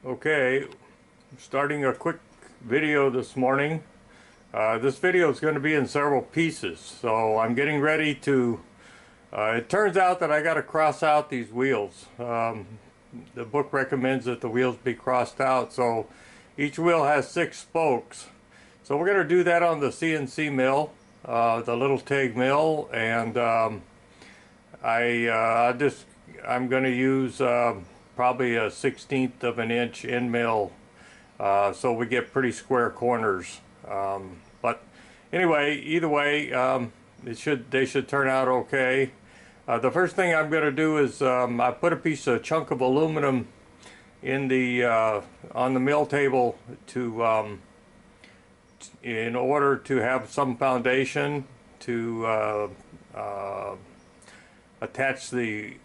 Okay, I'm starting a quick video this morning. This video is going to be in several pieces, so I'm getting ready to it turns out that I got to cross out these wheels. The book recommends that the wheels be crossed out, so each wheel has 6 spokes. So we're going to do that on the CNC mill, the little Taig mill, and I'm going to use probably a 1/16 of an inch end mill, so we get pretty square corners. But anyway, either way, they should turn out okay. The first thing I'm going to do is I put a chunk of aluminum in the on the mill table to in order to have some foundation to attach the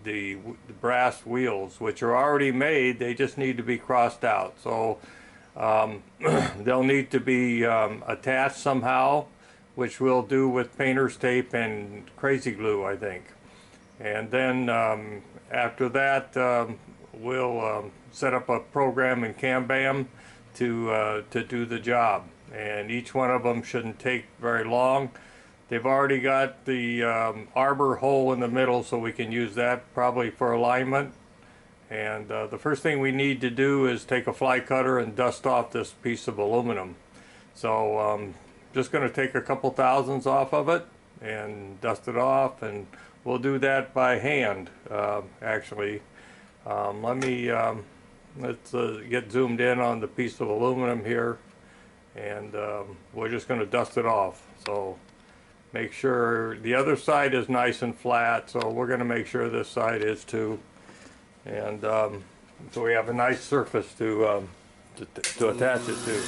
brass wheels, which are already made. They just need to be crossed out. So they'll need to be attached somehow, which we'll do with painter's tape and crazy glue, I think. And then after that, we'll set up a program in CAMBAM to do the job. And each one of them shouldn't take very long. They've already got the arbor hole in the middle, so we can use that probably for alignment. And the first thing we need to do is take a fly cutter and dust off this piece of aluminum. So just going to take a couple thousandths off of it and dust it off, and we'll do that by hand, actually. Let's get zoomed in on the piece of aluminum here, and we're just going to dust it off. So make sure the other side is nice and flat, so we're going to make sure this side is too. And so we have a nice surface to attach it to.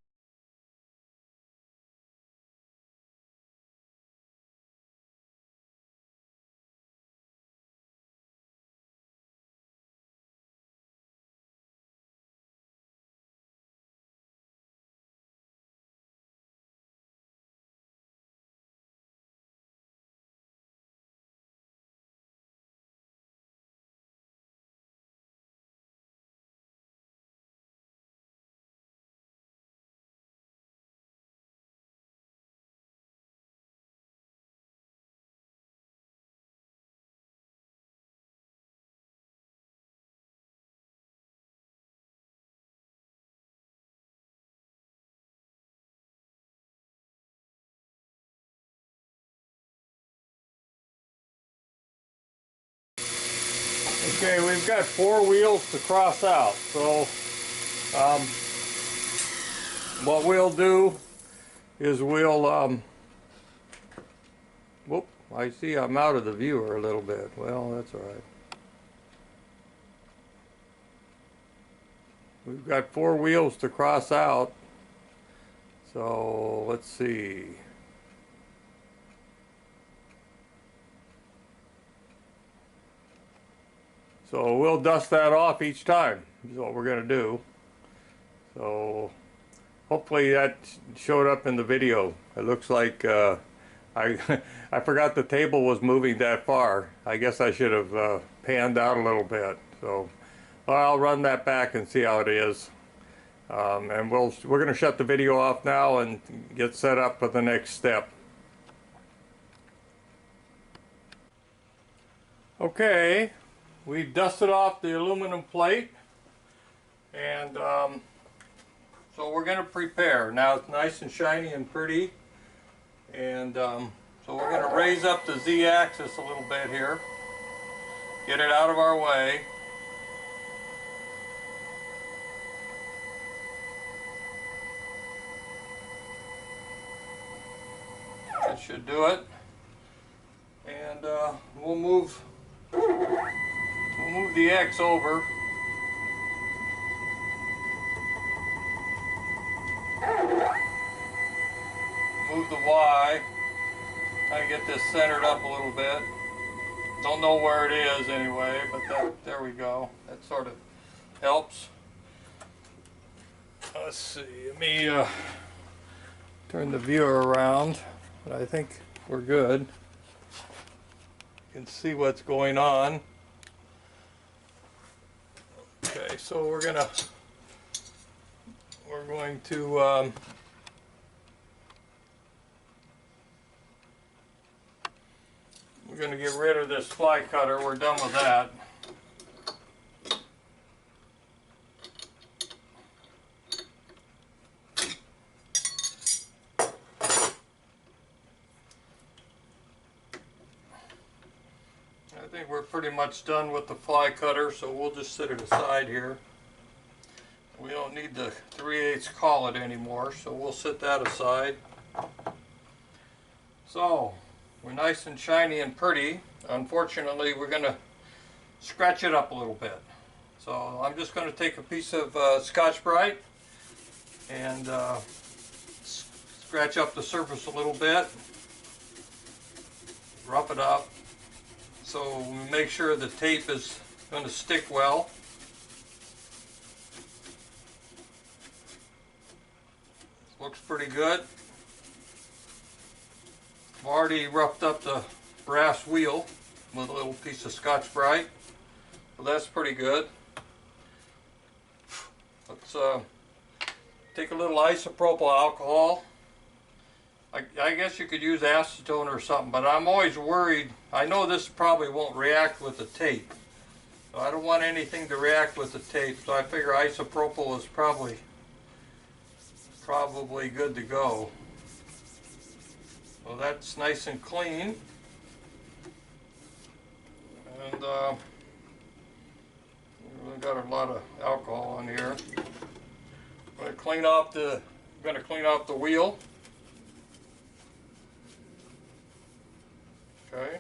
Okay, we've got 4 wheels to cross out, so what we'll do is we'll whoop, I see I'm out of the viewer a little bit. Well, that's all right. We've got 4 wheels to cross out, so let's see. So we'll dust that off each time, is what we're going to do. So hopefully that showed up in the video. It looks like I forgot the table was moving that far. I guess I should have panned out a little bit. So I'll run that back and see how it is. And we're going to shut the video off now and get set up for the next step. Okay. We've dusted off the aluminum plate, and so we're going to prepare. Now it's nice and shiny and pretty, and so we're going to raise up the Z-axis a little bit here, get it out of our way. That should do it, and we'll move the X over. Move the Y. Try to get this centered up a little bit. Don't know where it is anyway, but there we go. That sort of helps. Let's see. Let me turn the viewer around, but I think we're good. You can see what's going on. Okay, so we're gonna we're going to get rid of this fly cutter. We're done with that. I think we're pretty much done with the fly cutter, so we'll just set it aside here. We don't need the 3/8 collet anymore, so we'll set that aside. So, we're nice and shiny and pretty. Unfortunately, we're going to scratch it up a little bit. So I'm just going to take a piece of Scotch-Brite and scratch up the surface a little bit, rough it up, so we make sure the tape is going to stick well. Looks pretty good. I've already roughed up the brass wheel with a little piece of Scotch-Brite, so that's pretty good. Let's take a little isopropyl alcohol. I guess you could use acetone or something, but I'm always worried. I know this probably won't react with the tape, so I don't want anything to react with the tape, so I figure isopropyl is probably good to go. So that's nice and clean, and we've got a lot of alcohol in here. I'm going to clean off the wheel. Okay.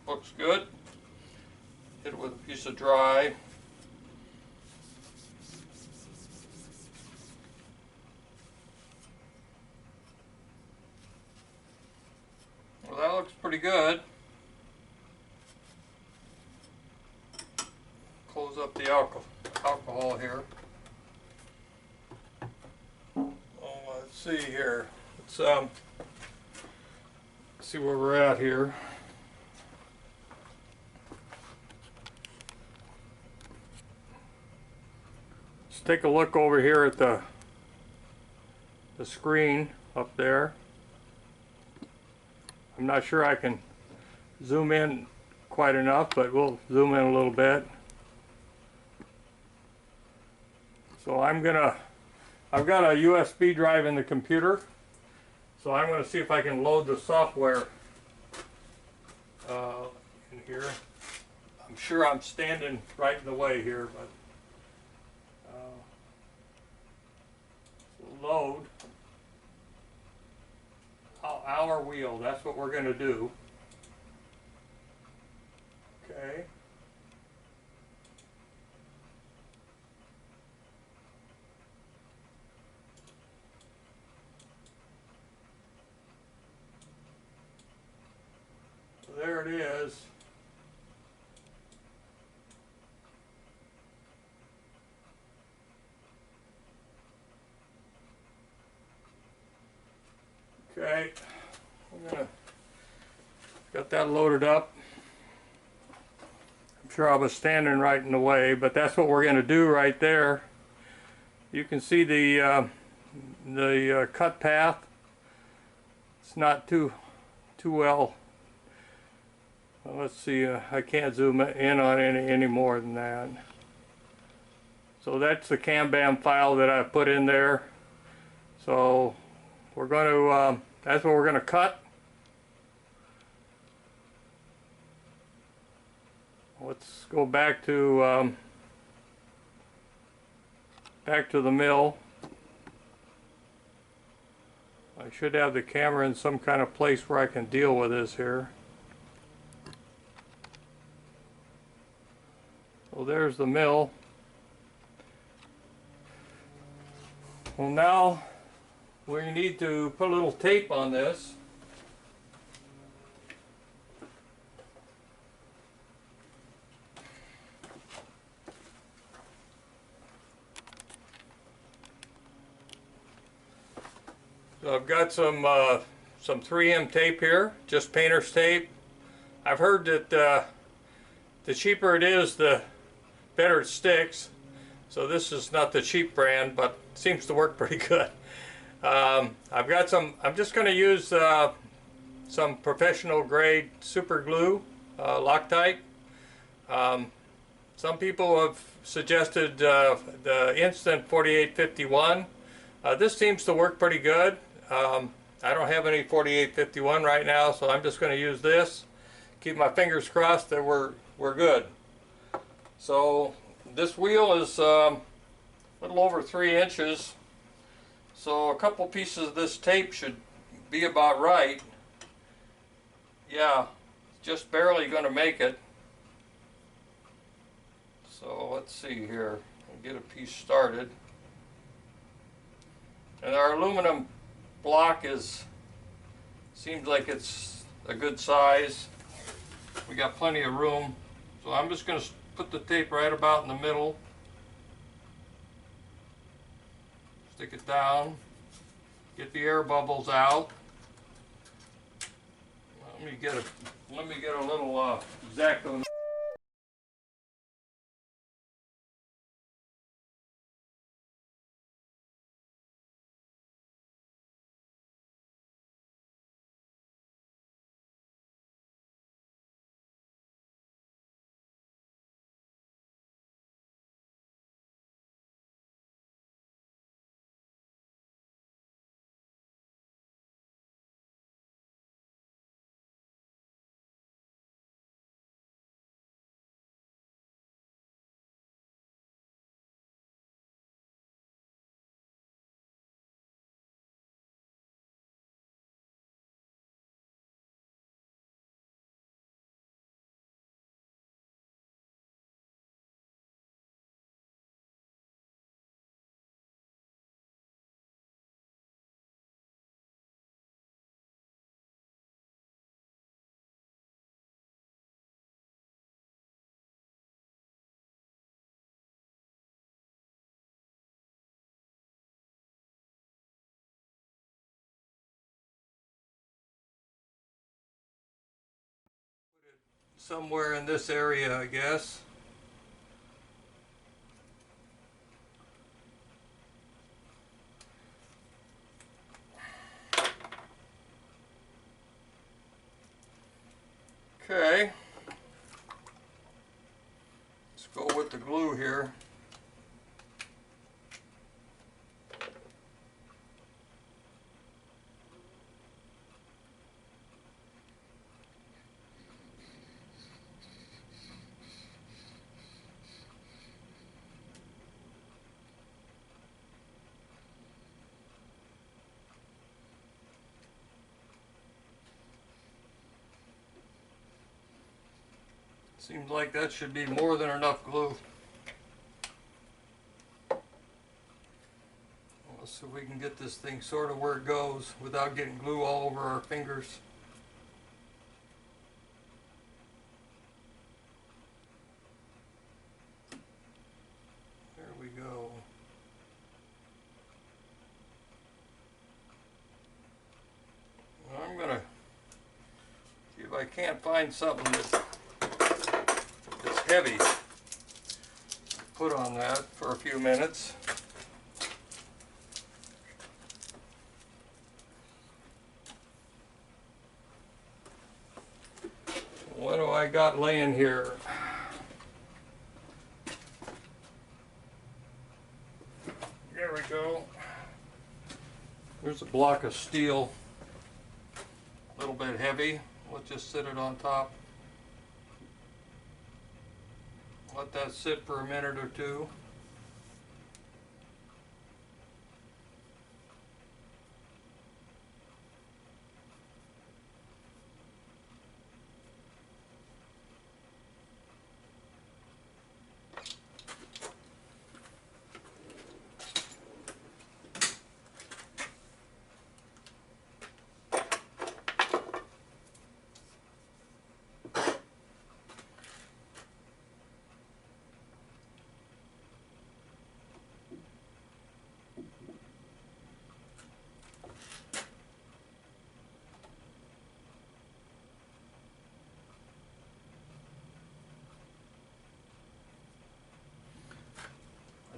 Looks good. Hit it with a piece of dry. Well, that looks pretty good. Close up the alcohol here. Let's see here. Let's see where we're at here. Let's take a look over here at the screen up there. I'm not sure I can zoom in quite enough, but we'll zoom in a little bit. So I've got a USB drive in the computer, so I'm going to see if I can load the software in here. I'm sure I'm standing right in the way here, but load our wheel. That's what we're going to do. Okay. There it is. Okay, got that loaded up. I'm sure I was standing right in the way, but that's what we're going to do right there. You can see the cut path. It's not too well. Let's see, I can't zoom in on any more than that. So that's the Kanban file that I put in there. So we're going to, that's what we're going to cut. Let's go back to the mill. I should have the camera in some kind of place where I can deal with this here. Well, there's the mill. Well, now we need to put a little tape on this. So I've got some 3M tape here, just painter's tape. I've heard that the cheaper it is, the better it sticks. So this is not the cheap brand, but seems to work pretty good. I've got some, I'm just going to use some professional grade super glue, Loctite. Some people have suggested the Instant 4851. This seems to work pretty good. I don't have any 4851 right now, so I'm just going to use this. Keep my fingers crossed that we're good. So this wheel is a little over 3 inches. So a couple pieces of this tape should be about right. Yeah, just barely going to make it. So let's see here. I'll get a piece started. And our aluminum block seems like it's a good size. We got plenty of room. So I'm just going to put the tape right about in the middle. Stick it down. Get the air bubbles out. Let me get a little X-Acto. Somewhere in this area, I guess. Okay. Let's go with the glue here. Seems like that should be more than enough glue. Let's see if we can get this thing sort of where it goes without getting glue all over our fingers. There we go. Well, I'm gonna see if I can't find something that's heavy. Put on that for a few minutes. What do I got laying here? There we go. There's a block of steel. A little bit heavy. Let's just sit it on top. Let that sit for a minute or two.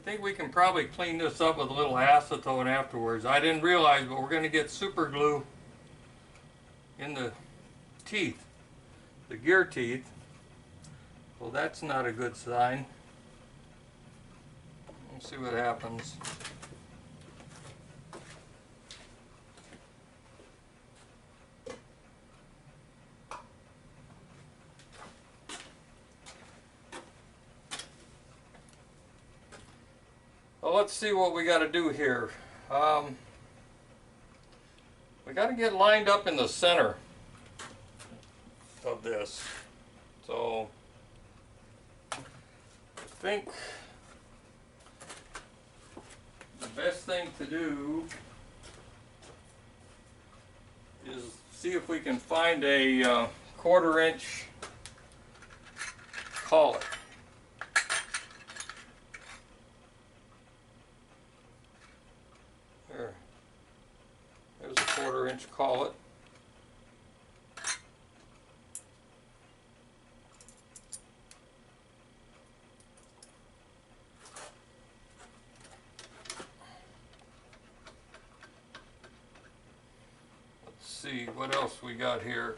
think we can probably clean this up with a little acetone afterwards. I didn't realize, but we're going to get super glue in the teeth, the gear teeth. Well, that's not a good sign. Let's see what happens. Well, let's see what we got to do here. We got to get lined up in the center of this. So I think the best thing to do is see if we can find a 1/4 inch collet. There's a 1/4 inch collet. Let's see what else we got here.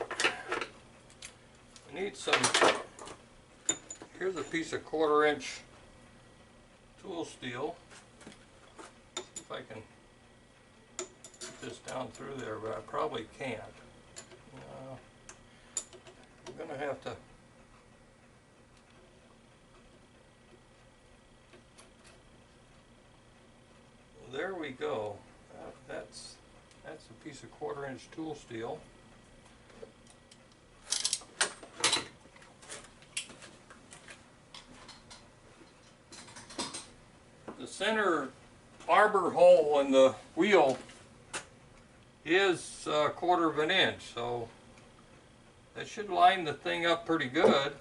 We need some, here's a piece of 1/4 inch tool steel. See if I can this down through there, but I probably can't. I'm gonna have to. Well, there we go. That's a piece of 1/4 inch tool steel. The center arbor hole in the wheel is 1/4 inch, so that should line the thing up pretty good.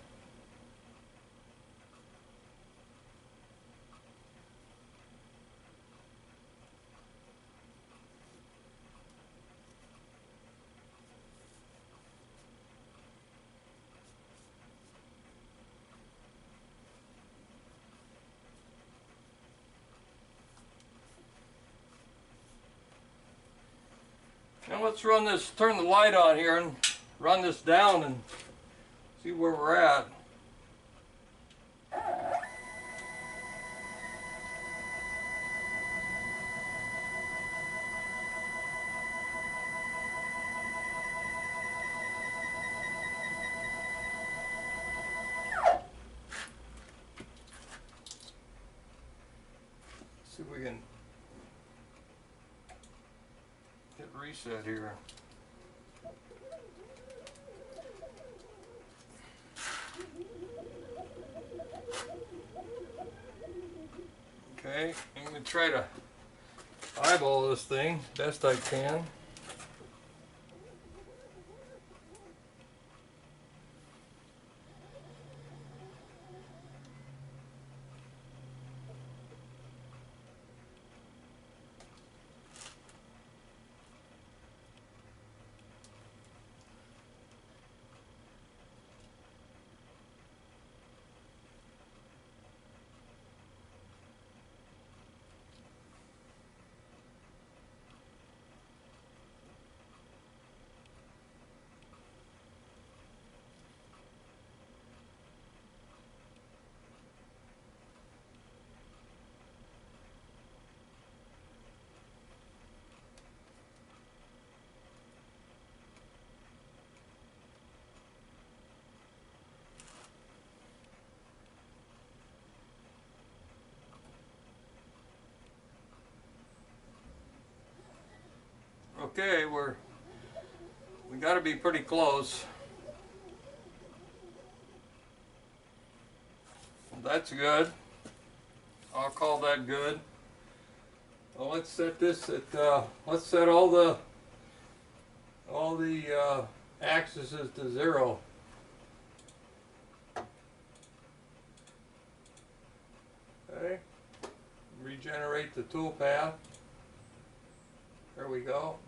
Now let's run this, turn the light on here and run this down and see where we're at. See if we can hit reset here. Okay, I'm going to try to eyeball this thing best I can. Okay, we got to be pretty close. That's good. I'll call that good. Well, let's set this at let's set all the axes to 0. Okay. Regenerate the tool path. There we go.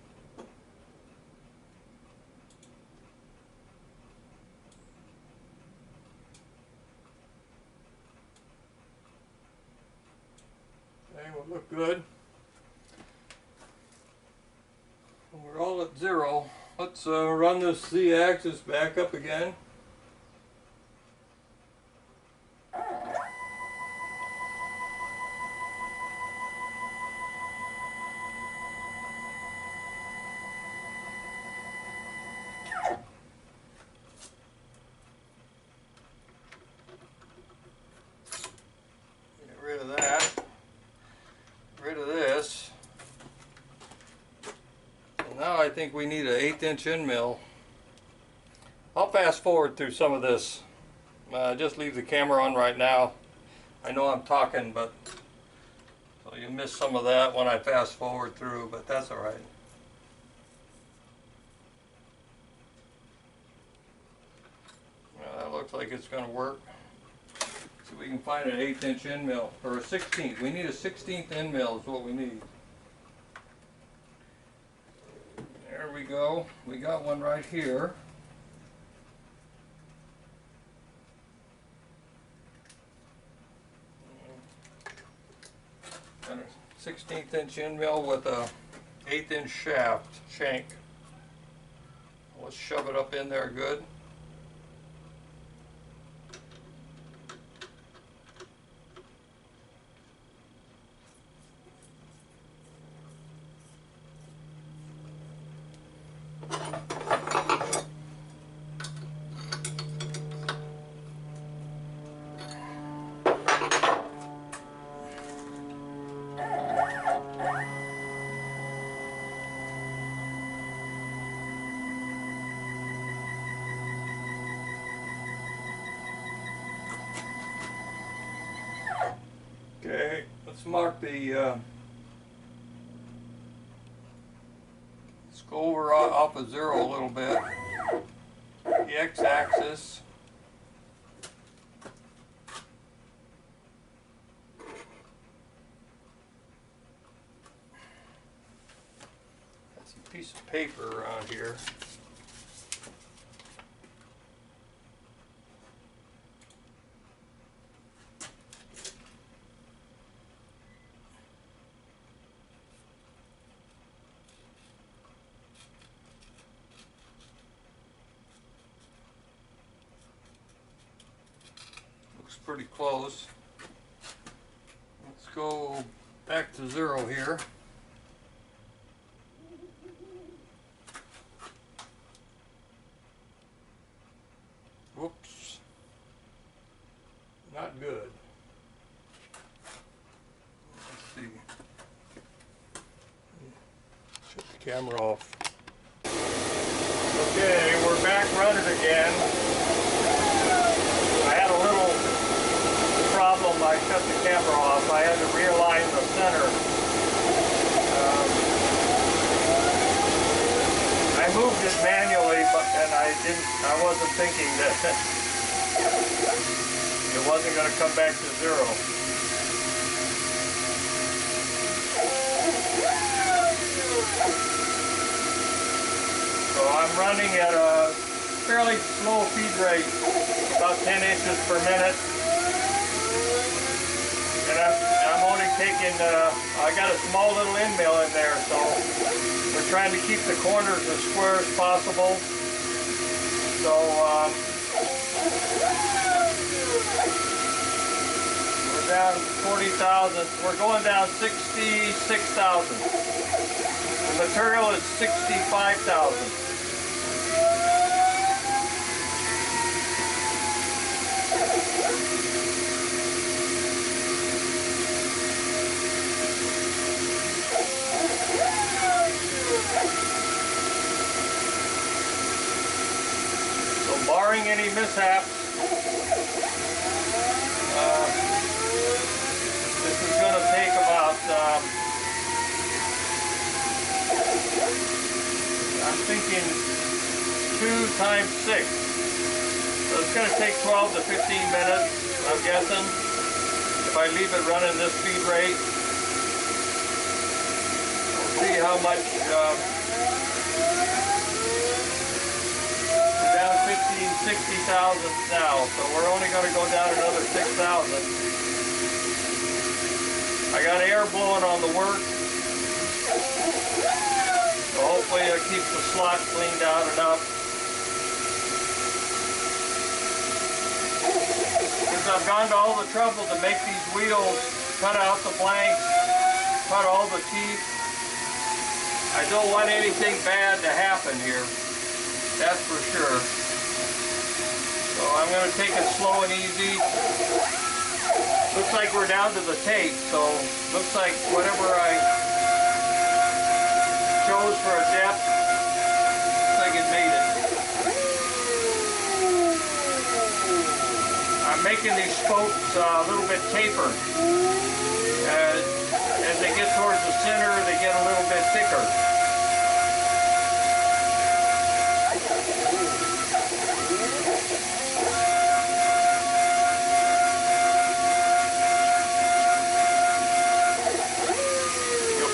look good. We're all at 0. Let's run this Z-axis back up again. Get rid of that. Get rid of this. Now I think we need an 1/8" end mill. I'll fast forward through some of this. Just leave the camera on right now. I know I'm talking, but so you miss some of that when I fast forward through, but that's all right. Well, that looks like it's going to work. See if we can find an 1/8" end mill, or a 16th. We need a 16th end mill is what we need. There we go. We got one right here. And a 16th end mill with a 1/8" shaft shank. Let's shove it up in there good. Okay, let's mark the, let's go over off of 0 a little bit. The x-axis. That's a piece of paper around here. Pretty close. Let's go back to 0 here. Whoops. Not good. Let's see. Shut the camera off. Okay, we're back running again. I shut the camera off. I had to realign the center. I moved it manually, and I wasn't thinking that it wasn't going to come back to 0. So I'm running at a fairly slow feed rate, about 10 inches per minute. And I'm only taking, I got a small little end mill in there, so we're trying to keep the corners as square as possible. So we're down 40,000. We're going down 66,000. The material is 65,000. Barring any mishaps, this is going to take about, I'm thinking 2 times 6. So it's going to take 12 to 15 minutes, I'm guessing, if I leave it running this speed rate. We'll see how much, 60,000 now, so we're only going to go down another 6,000. I got air blowing on the work. So hopefully it keeps the slot cleaned out enough. Since I've gone to all the trouble to make these wheels, cut out the blanks, cut all the teeth, I don't want anything bad to happen here. That's for sure. So I'm going to take it slow and easy. Looks like we're down to the tape, so looks like whatever I chose for a depth, looks like it made it. I'm making these spokes a little bit tapered. As they get towards the center, they get a little bit thicker.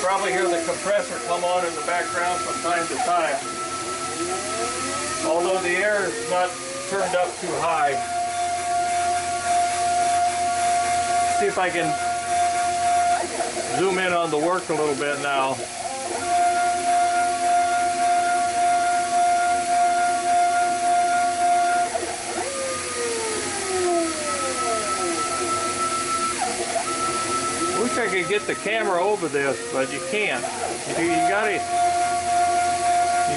Probably hear the compressor come on in the background from time to time. Although the air is not turned up too high. See if I can zoom in on the work a little bit now. I could get the camera over this, but you can't. You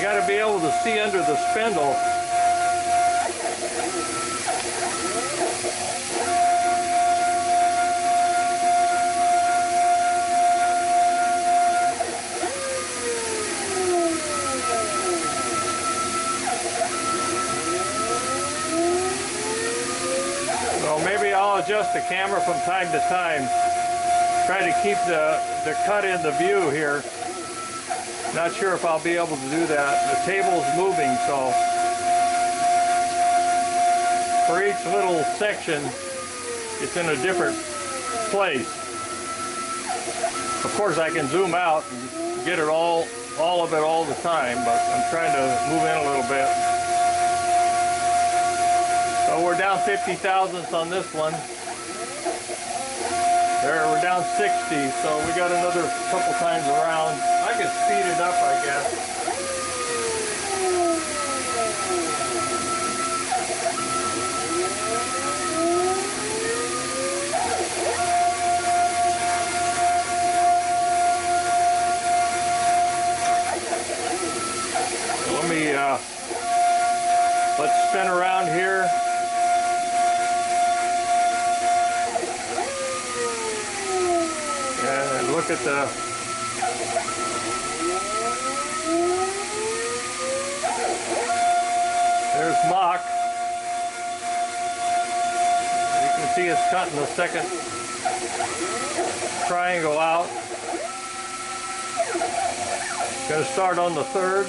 gotta be able to see under the spindle. So maybe I'll adjust the camera from time to time. Try to keep the cut in the view here. Not sure if I'll be able to do that. The table's moving, so for each little section, it's in a different place. Of course, I can zoom out and get it all of it all the time, but I'm trying to move in a little bit. So we're down 50 thousandths on this one. There, we're down 60, so we got another couple times around. I could speed it up, I guess. Let me, let's spin around here. Look at there's mock. You can see it's cutting the second triangle out. Going to start on the third.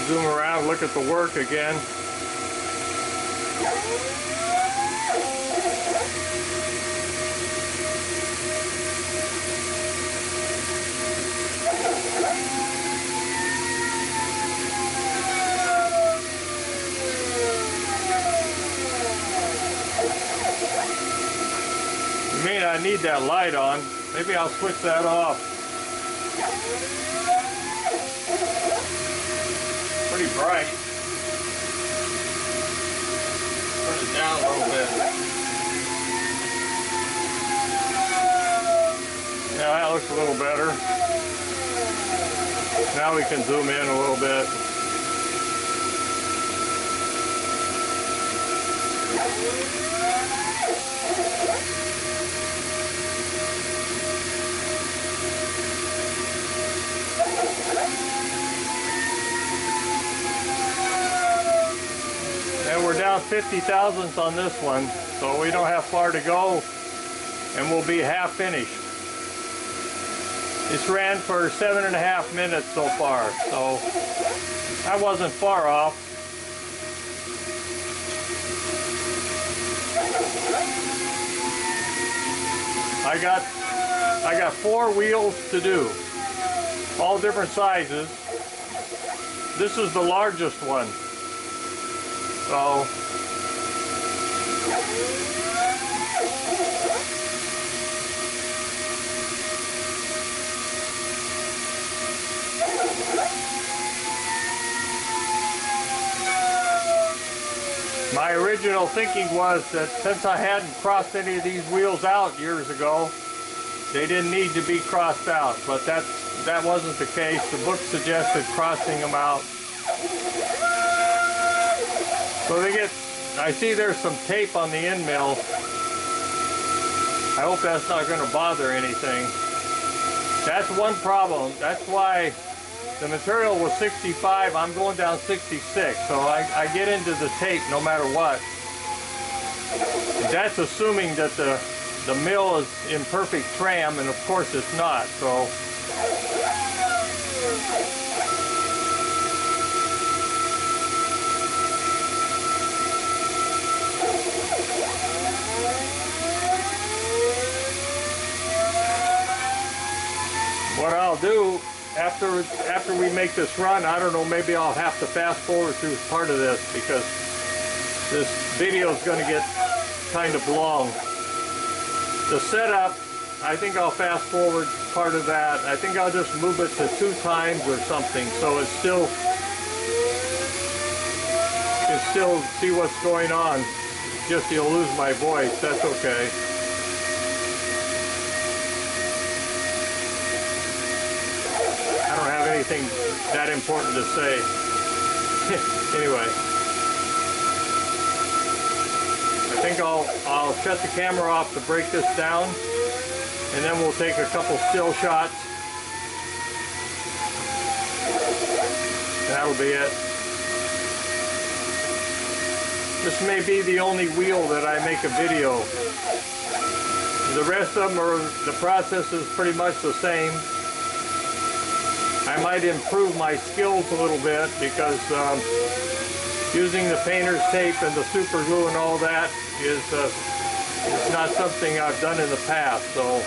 Zoom around, look at the work again. You may not need that light on. Maybe I'll switch that off. Pretty bright. Turn it down a little bit. Yeah, that looks a little better. Now we can zoom in a little bit. down 50 thousandths on this one, so we don't have far to go, and we'll be half finished. This ran for 7.5 minutes so far, so I wasn't far off. I got 4 wheels to do, all different sizes. This is the largest one. So my original thinking was that since I hadn't crossed any of these wheels out years ago, they didn't need to be crossed out, but that wasn't the case. The book suggested crossing them out. So I see there's some tape on the end mill. I hope that's not going to bother anything. That's one problem. That's why the material was 65, I'm going down 66, so I get into the tape no matter what. That's assuming that the mill is in perfect tram, and of course it's not, so. What I'll do after we make this run, I don't know, maybe I'll have to fast forward through part of this because this video is going to get kind of long. The setup, I think I'll fast forward part of that. I think I'll just move it to 2 times or something, so it's still, you can still see what's going on. Just you'll lose my voice, that's okay. I don't have anything that important to say. Anyway, I think I'll shut the camera off to break this down, and then we'll take a couple still shots. That'll be it. This may be the only wheel that I make a video. The rest of them the process is pretty much the same. I might improve my skills a little bit because using the painter's tape and the super glue and all that is not something I've done in the past. So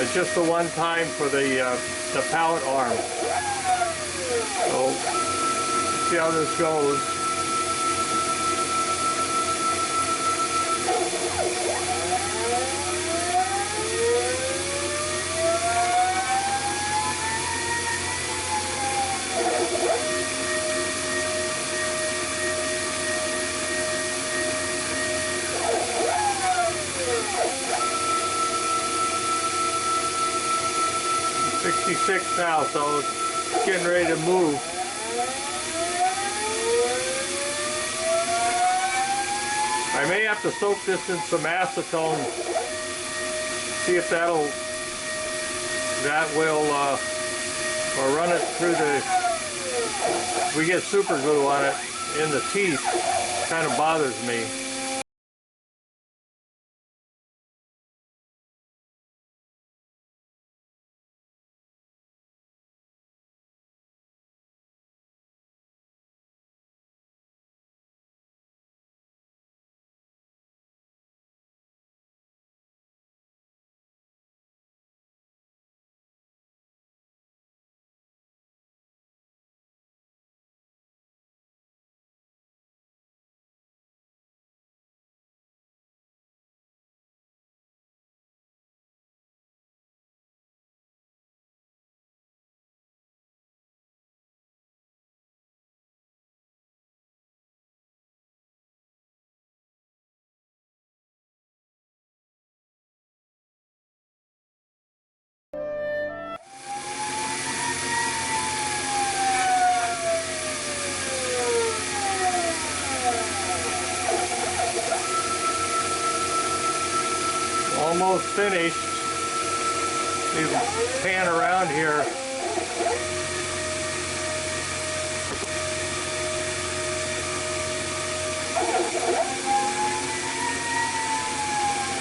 it's just the one time for the pallet arm. So see how this goes. .66 now, so it's getting ready to move. I may have to soak this in some acetone, see if that will or run it through we get super glue on it in the teeth. Kind of bothers me. Almost finished. Need to pan around here.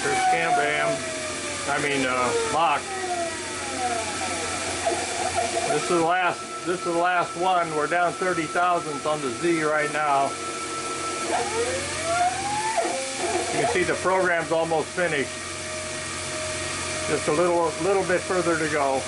There's Cam-Bam. I mean, Mock. This is the last one. We're down 30 thousandths on the Z right now. You can see the program's almost finished. Just a little bit further to go.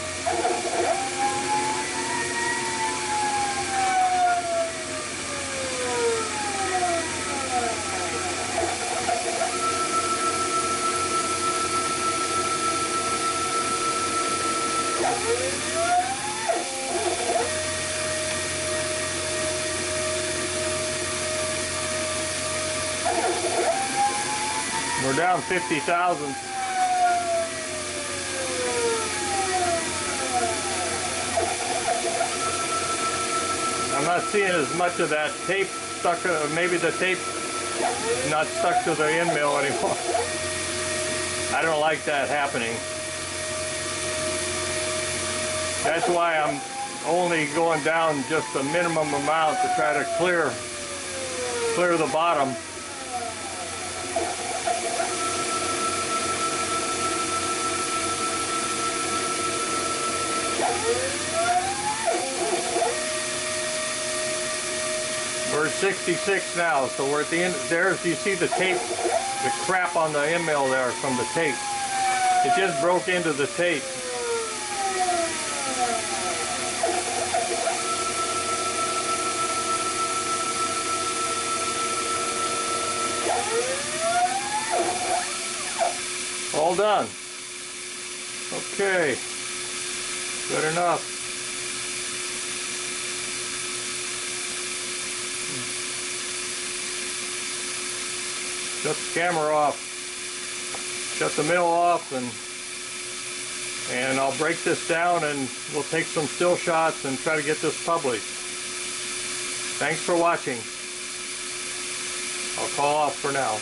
We're down 50 thousandths. I'm not seeing as much of that tape stuck, maybe the tape not stuck to the end mill anymore. I don't like that happening. That's why I'm only going down just a minimum amount to try to clear the bottom. We're at 66 now, so we're at the end. There's, you see the tape, the crap on the end mill there from the tape. It just broke into the tape. All done. Okay, good enough. Shut the camera off, shut the mill off, and I'll break this down and we'll take some still shots and try to get this published. Thanks for watching. I'll call off for now.